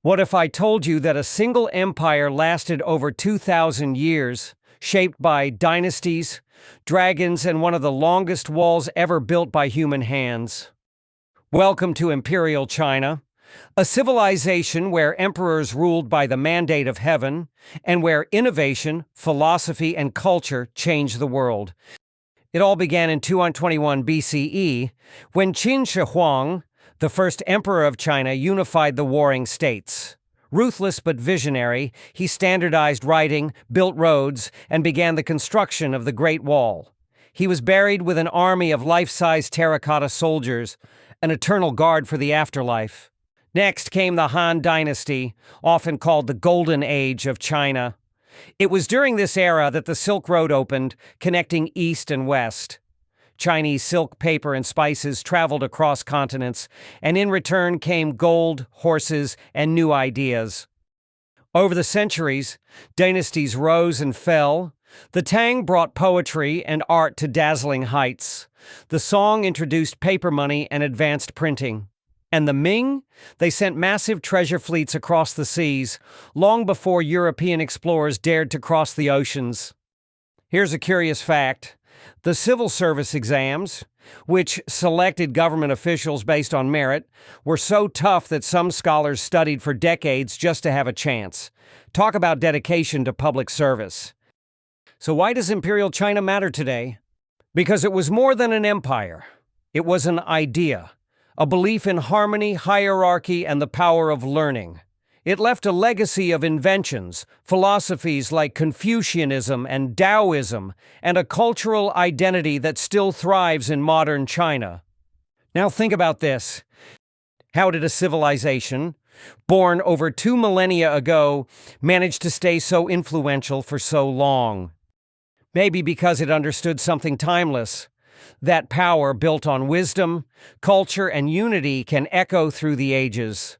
What if I told you that a single empire lasted over 2,000 years, shaped by dynasties, dragons, and one of the longest walls ever built by human hands? Welcome to Imperial China, a civilization where emperors ruled by the mandate of heaven, and where innovation, philosophy, and culture changed the world. It all began in 221 BCE, when Qin Shi Huang, the first emperor of China, unified the warring states. Ruthless but visionary, he standardized writing, built roads, and began the construction of the Great Wall. He was buried with an army of life-size terracotta soldiers, an eternal guard for the afterlife. Next came the Han Dynasty, often called the Golden Age of China. It was during this era that the Silk Road opened, connecting East and West. Chinese silk, paper, and spices traveled across continents, and in return came gold, horses, and new ideas. Over the centuries, dynasties rose and fell. The Tang brought poetry and art to dazzling heights. The Song introduced paper money and advanced printing. And the Ming? They sent massive treasure fleets across the seas, long before European explorers dared to cross the oceans. Here's a curious fact. The civil service exams, which selected government officials based on merit, were so tough that some scholars studied for decades just to have a chance. Talk about dedication to public service. So why does Imperial China matter today? Because it was more than an empire. It was an idea, a belief in harmony, hierarchy, and the power of learning. It left a legacy of inventions, philosophies like Confucianism and Taoism, and a cultural identity that still thrives in modern China. Now think about this. How did a civilization, born over 2 millennia ago, manage to stay so influential for so long? Maybe because it understood something timeless. That power built on wisdom, culture, and unity can echo through the ages.